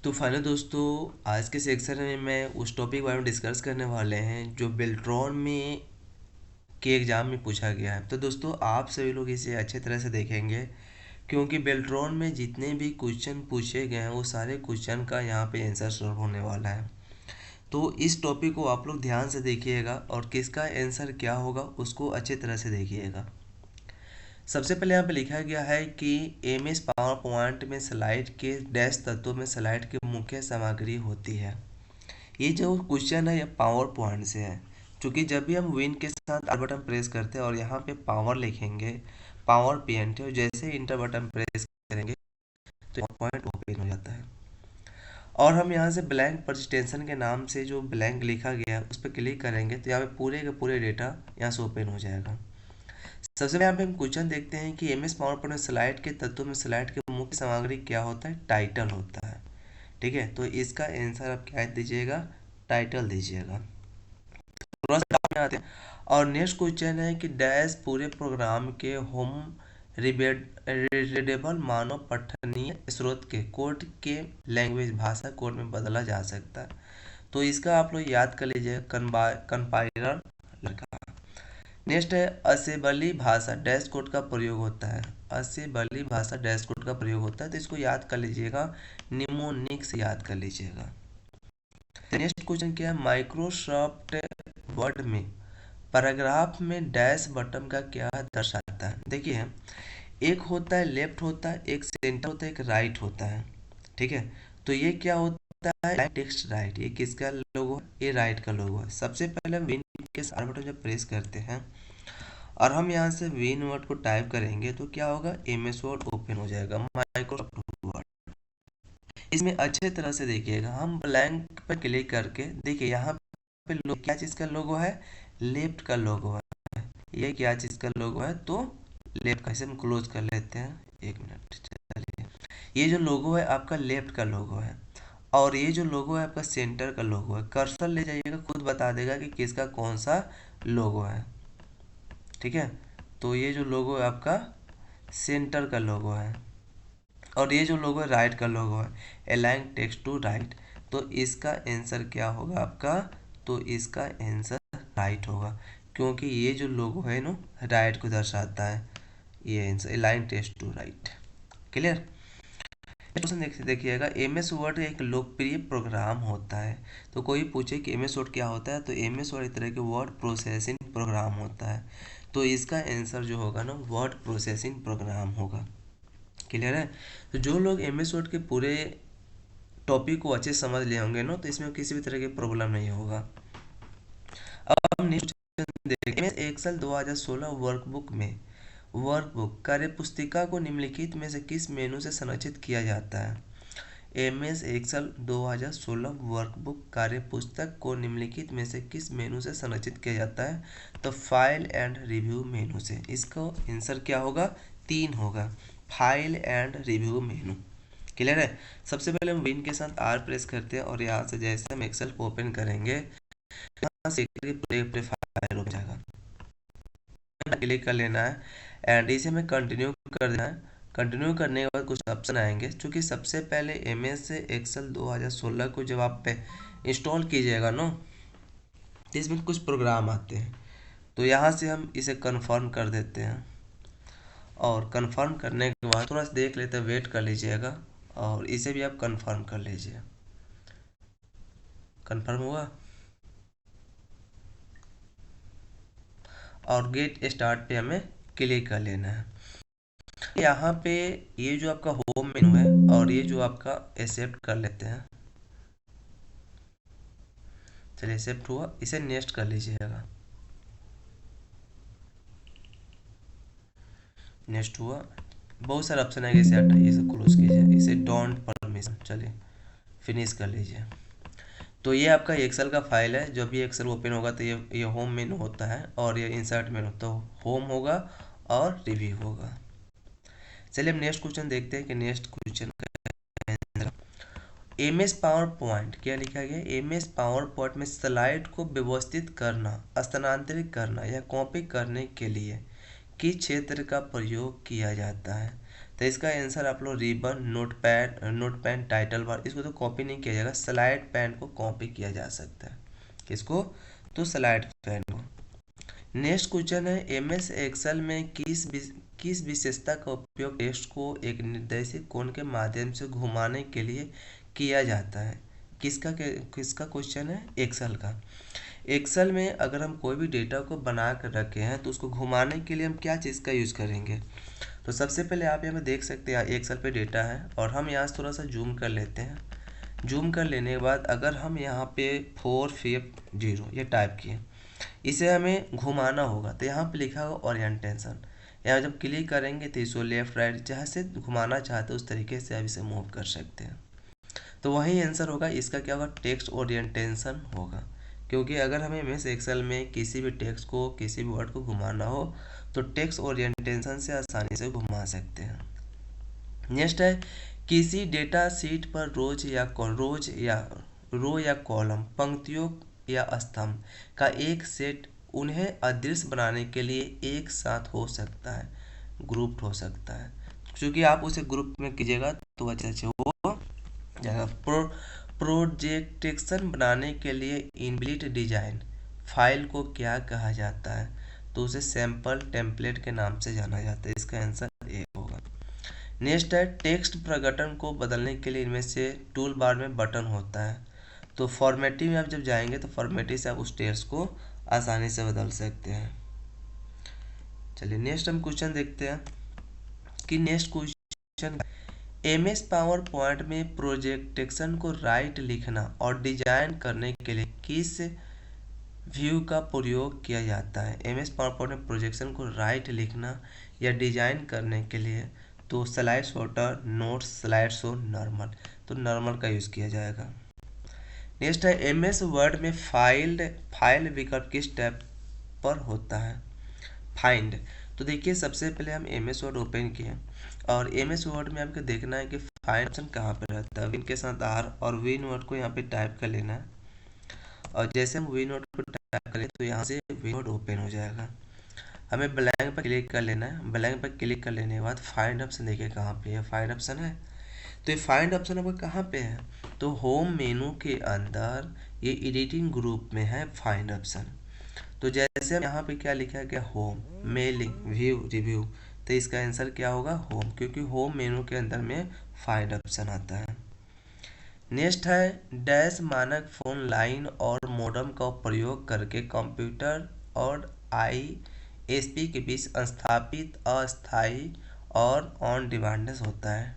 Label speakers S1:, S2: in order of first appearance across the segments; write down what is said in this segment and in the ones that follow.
S1: तो फाइनल दोस्तों, आज के सेक्शन में मैं उस टॉपिक के बारे में डिस्कस करने वाले हैं जो बेल्ट्रॉन में के एग्ज़ाम में पूछा गया है। तो दोस्तों, आप सभी लोग इसे अच्छे तरह से देखेंगे क्योंकि बेल्ट्रॉन में जितने भी क्वेश्चन पूछे गए हैं वो सारे क्वेश्चन का यहाँ पे आंसर सॉल्व होने वाला है। तो इस टॉपिक को आप लोग ध्यान से देखिएगा और किसका आंसर क्या होगा उसको अच्छे तरह से देखिएगा। सबसे पहले यहाँ पे लिखा गया है कि एम एस पावर पॉइंट में स्लाइड के डैश तत्वों में स्लाइड की मुख्य सामग्री होती है। ये जो क्वेश्चन है ये पावर पॉइंट से है, क्योंकि जब भी हम विन के साथ आर बटन प्रेस करते हैं और यहाँ पे पावर लिखेंगे, पावर पॉइंट है, जैसे इंटर बटन प्रेस करेंगे तो पॉइंट ओपन हो जाता है। और हम यहाँ से ब्लैंक परसिस्टेंशन के नाम से जो ब्लैंक लिखा गया है उस पर क्लिक करेंगे तो यहाँ पे पूरे के पूरे डेटा यहाँ से ओपन हो जाएगा। सबसे पहले यहाँ पे हम क्वेश्चन देखते हैं कि एम एस पावर पॉइंट में स्लाइड के तत्वों में स्लाइड की मुख्य सामग्री क्या होता है? टाइटल होता है। ठीक है, तो इसका आंसर आप क्या दीजिएगा? टाइटल दीजिएगा। थोड़ा सा डाउन में आते हैं और नेक्स्ट क्वेश्चन है कि डैश पूरे प्रोग्राम के होम रीडेबल मानव पठनीय स्रोत के कोड के लैंग्वेज भाषा कोड में बदला जा सकता है। तो इसका आप लोग याद कर लीजिएगा, कंपाइलर लगा। नेक्स्ट है असेंबली भाषा डैश कोड का प्रयोग होता है। असेंबली भाषा डैश कोड का प्रयोग होता है, तो इसको याद कर लीजिएगा, निमोनिक से याद कर लीजिएगा। नेक्स्ट क्वेश्चन क्या है? माइक्रोसॉफ्ट वर्ड में पैराग्राफ में डैश बटन का क्या दर्शाता है? देखिए, एक होता है लेफ्ट होता है, एक सेंटर होता है, एक राइट होता है। ठीक है, तो ये क्या होता है? Text right. ये किसका लोगो है? ये राइट का लोगो है। सबसे पहले हम विन के सारे बटन जब प्रेस करते हैं और हम यहाँ से विन वर्ड को टाइप करेंगे तो क्या होगा? एम एस वर्ड ओपन हो जाएगा, माइक्रोसॉफ्ट वर्ड। इसमें अच्छे तरह से देखिएगा, हम ब्लैंक पर क्लिक करके देखिए यहाँ पे क्या चीज़ का लोगो है? लेफ्ट का लोगो है। ये क्या चीज़ का लोगो है? तो लेफ्ट का। इसे हम क्लोज कर लेते हैं, एक मिनट चलिए। ये जो लोगो है आपका लेफ्ट का लोगो है और ये जो लोगो है आपका सेंटर का लोगो है। कर्सर ले जाइएगा, खुद बता देगा कि किसका कौन सा लोगो है। ठीक है, तो ये जो लोगो है आपका सेंटर का लोगो है और ये जो लोगो है राइट का लोगो है, अलाइन टेक्स्ट टू राइट। तो इसका आंसर क्या होगा आपका? तो इसका आंसर राइट होगा, क्योंकि ये जो लोगो है ना राइट को दर्शाता है। ये answer align text to right. Clear? Question देखिएगा, एम एस वर्ड एक लोकप्रिय प्रोग्राम होता है। तो कोई पूछे कि एम एस वर्ड क्या होता है, तो एम एस वर्ड एक तरह के वर्ड प्रोसेसिंग प्रोग्राम होता है। तो इसका आंसर जो होगा ना वर्ड प्रोसेसिंग प्रोग्राम होगा। क्लियर है? तो जो लोग एम एस वर्ड के पूरे टॉपिक को अच्छे समझ लिए होंगे ना, तो इसमें किसी भी तरह की प्रॉब्लम नहीं होगा। अब हम नेक्स्ट देखेंगे, एक्सेल 2016 वर्कबुक में वर्कबुक कार्यपुस्तिका को निम्नलिखित में से किस मेनू से संरचित किया जाता है? एम एस एक्सेल 2016 वर्कबुक कार्यपुस्तक को निम्नलिखित में से किस मेनू से संरचित किया जाता है? तो फाइल एंड रिव्यू मेनू से। इसका आंसर क्या होगा? 3 होगा, file and review menu. Clear है? सबसे पहले हम विन के साथ आर प्रेस करते हैं और यहाँ से जैसे हम एक्सेल को ओपन करेंगे यहाँ से पूरे फाइल हो जाएगा। क्लिक कर लेना है एंड इसे हमें कंटिन्यू कर देना है। कंटिन्यू करने के बाद कुछ ऑप्शन आएंगे, क्योंकि सबसे पहले एम एस एक्सेल 2016 को जब आप इंस्टॉल कीजिएगा ना तो इसमें कुछ प्रोग्राम आते हैं। तो यहाँ से हम इसे कंफर्म कर देते हैं और कंफर्म करने के बाद थोड़ा सा देख लेते हैं, वेट कर लीजिएगा और इसे भी आप कंफर्म कर लीजिए। कंफर्म हुआ और गेट स्टार्ट पे हमें क्लिक कर लेना है। यहाँ पे ये जो आपका होम मेनू है और ये जो आपका एक्सेप्ट कर लेते हैं। चलिए एक्सेप्ट हुआ, इसे नेक्स्ट कर लीजिएगा। नेक्स्ट हुआ, बहुत सारे ऑप्शन आएंगे, इसे हटाइए, इसे क्लोज कीजिए, इसे डोंट परमिशन। चलिए फिनिश कर लीजिए। तो ये आपका एक्सेल का फाइल है। जब भी एक्सेल ओपन होगा तो ये होम मेनू होता है और ये इंसर्ट मेनू, तो होम होगा और रिव्यू होगा। चलिए हम नेक्स्ट क्वेश्चन देखते हैं कि next question M S PowerPoint क्या लिखा गया? एम एस पावर पॉइंट में स्लाइड को व्यवस्थित करना, स्थानांतरित करना या कॉपी करने के लिए किस क्षेत्र का प्रयोग किया जाता है? तो इसका आंसर आप लोग ribbon, note pan, title bar, इसको तो कॉपी नहीं किया जाएगा, स्लाइड पैन को कॉपी किया जा सकता है। किसको? तो स्लाइड पैन को। नेक्स्ट क्वेश्चन है, एमएस एक्सेल में किस विशेषता का उपयोग टेक्स्ट को एक निर्देशित कोण के माध्यम से घुमाने के लिए किया जाता है? किसका क्वेश्चन है? एक्सेल का। एक्सेल में अगर हम कोई भी डेटा को बना कर रखे हैं तो उसको घुमाने के लिए हम क्या चीज़ का यूज़ करेंगे? तो सबसे पहले आप यहाँ पे देख सकते हैं एक्सेल पे डेटा है और हम यहाँ से थोड़ा सा जूम कर लेते हैं। जूम कर लेने के बाद अगर हम यहाँ पे 450 ये टाइप किए, इसे हमें घुमाना होगा तो यहाँ पे लिखा होगा ओरिएंटेशन। यहाँ जब क्लिक करेंगे तो इसको लेफ्ट राइट जहाँ से घुमाना चाहते हैं उस तरीके से आप इसे मूव कर सकते हैं। तो वही आंसर होगा, इसका क्या होगा? टेक्स्ट ओरिएंटेशन होगा। क्योंकि अगर हमें एमएस एक्सेल में किसी भी टेक्स्ट को, किसी भी वर्ड को घुमाना हो तो टेक्स्ट ओरिएंटेशन से आसानी से घुमा सकते हैं। नेक्स्ट है, किसी डेटा शीट पर रो या कॉलम, पंक्तियों या स्तंभ का एक सेट उन्हें अदृश्य बनाने के लिए एक साथ हो सकता है, ग्रुप्ड हो सकता है। क्योंकि आप उसे ग्रुप में कीजिएगा तो अच्छे हो जाएगा। प्रोजेक्टेशन बनाने के लिए इनबिल्ट डिजाइन फाइल को क्या कहा जाता है? तो उसे सैंपल टेम्पलेट के नाम से जाना जाता है। इसका आंसर ए होगा। नेक्स्ट है, टेक्स्ट प्रकटन को बदलने के लिए इनमें से टूल बार में बटन होता है। तो फॉर्मेटिंग में आप जब जाएंगे तो फॉर्मेटिंग से आप उस टेक्स्ट को आसानी से बदल सकते हैं। चलिए नेक्स्ट हम क्वेश्चन देखते हैं कि next question, MS power point में प्रोजेक्टेशन को राइट लिखना और डिजाइन करने के लिए किस व्यू का प्रयोग किया जाता है? एमएस पावर पॉइंट में प्रोजेक्शन को राइट लिखना या डिजाइन करने के लिए तो slide shorter, notes, slide show, normal, तो नॉर्मल का यूज़ किया जाएगा। नेक्स्ट है, एमएस वर्ड में फाइल विकल्प किस टैब पर होता है? फाइंड। तो देखिए सबसे पहले हम एमएस वर्ड ओपन किए और एमएस वर्ड में आपको देखना है कि फाइंड ऑप्शन कहाँ पर रहता है। विन के साथ आर और विन वर्ड को यहाँ पे टाइप कर लेना है और जैसे हम विन वर्ड को टाइप करें तो यहाँ से विन वर्ड ओपन हो जाएगा। हमें ब्लैंक पर क्लिक कर लेना है। ब्लैंक पर क्लिक कर लेने के बाद फाइंड ऑप्शन देखिए कहाँ पे है, फाइंड ऑप्शन है। तो ये फाइंड ऑप्शन आपका कहाँ पे है? तो होम मेनू के अंदर ये एडिटिंग ग्रुप में है फाइंड ऑप्शन। तो जैसे हम यहाँ पे क्या लिखा गया, होम, मेलिंग, व्यू, रिव्यू, तो इसका आंसर क्या होगा? होम, क्योंकि होम मेनू के अंदर में फाइंड ऑप्शन आता है। नेक्स्ट है, डैश मानक फोन लाइन और मोडम का प्रयोग करके कंप्यूटर और आईएसपी के बीच स्थापित अस्थायी और ऑन डिमांड होता है,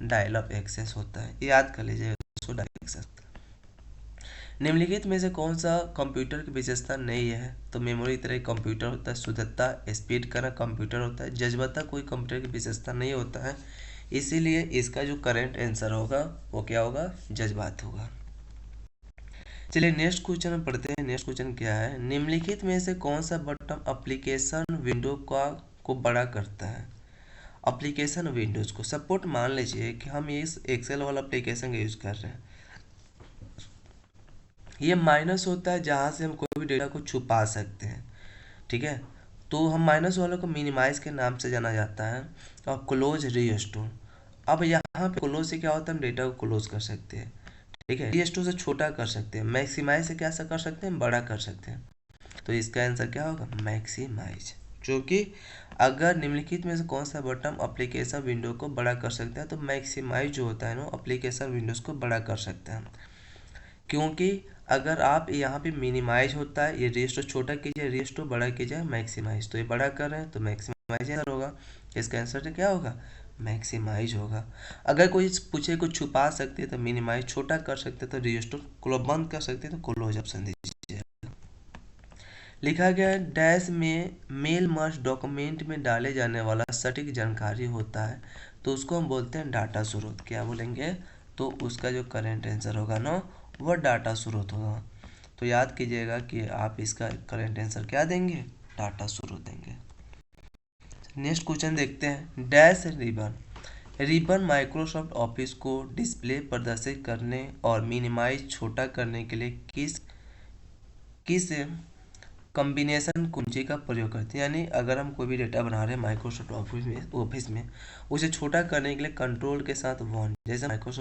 S1: डायल अप एक्सेस होता है। याद कर लीजिए उसको, डायल एक्सेस। निम्नलिखित में से कौन सा कंप्यूटर की विशेषता नहीं है? तो मेमोरी की तरह कंप्यूटर होता है, शुद्धता, स्पीड का कंप्यूटर होता है, जज्बाता कोई कंप्यूटर की विशेषता नहीं होता है। इसीलिए इसका जो करेंट आंसर होगा वो क्या होगा? जज्बात होगा। चलिए नेक्स्ट क्वेश्चन हम पढ़ते हैं। नेक्स्ट क्वेश्चन क्या है, निम्नलिखित में से कौन सा बटन एप्लीकेशन विंडो को बड़ा करता है? एप्लीकेशन विंडोज को सपोर्ट, मान लीजिए कि हम इस एक्सेल वाला एप्लीकेशन का यूज कर रहे हैं, ये माइनस होता है जहाँ से हम कोई भी डेटा को छुपा सकते हैं, ठीक है। तो हम माइनस वालों को मिनिमाइज के नाम से जाना जाता है और क्लोज, रीस्टोर। अब यहाँ पे क्लोज से क्या होता है? हम डेटा को क्लोज कर सकते हैं, ठीक है। रीस्टोर से छोटा कर सकते हैं, मैक्सिमाइज से क्या कर सकते हैं? बड़ा कर सकते हैं। तो इसका आंसर क्या होगा? मैक्सिमाइज। क्योंकि अगर निम्नलिखित में से कौन सा बटन एप्लीकेशन विंडो को बड़ा कर सकता है तो मैक्सिमाइज जो होता है ना एप्लीकेशन विंडोज को बड़ा कर सकते हैं। क्योंकि अगर आप यहाँ पे मिनिमाइज होता है, ये रेस्ट छोटा कीजिए, रेस्ट बड़ा कीजिए, मैक्सिमाइज, तो ये बड़ा कर रहे हैं तो मैक्सिमाइज आंसर होगा। इसका आंसर क्या होगा? मैक्सिमाइज होगा। अगर कोई पूछे कुछ छुपा सकते हैं तो मिनिमाइज, छोटा कर सकते हैं तो रेस्टोर, क्लोज बंद कर सकते हैं तो क्लोज ऑप्शन दीजिए। लिखा गया है, डैश में मेल मर्ज डॉक्यूमेंट में डाले जाने वाला सटीक जानकारी होता है तो उसको हम बोलते हैं डाटा स्रोत। क्या बोलेंगे? तो उसका जो करेंट आंसर होगा ना वह डाटा स्रोत होगा। तो याद कीजिएगा कि आप इसका करेंट आंसर क्या देंगे? डाटा स्रोत देंगे। नेक्स्ट क्वेश्चन देखते हैं, डैश रिबन माइक्रोसॉफ्ट ऑफिस को डिस्प्ले प्रदर्शित करने और मिनिमाइज छोटा करने के लिए किस कॉम्बिनेशन कुंजी का प्रयोग करते हैं। यानी अगर हम कोई भी डेटा बना रहे हैं माइक्रोसॉफ्ट ऑफिस में उसे छोटा करने के लिए कंट्रोल के साथ 1, जैसे माइक्रोसॉफ्ट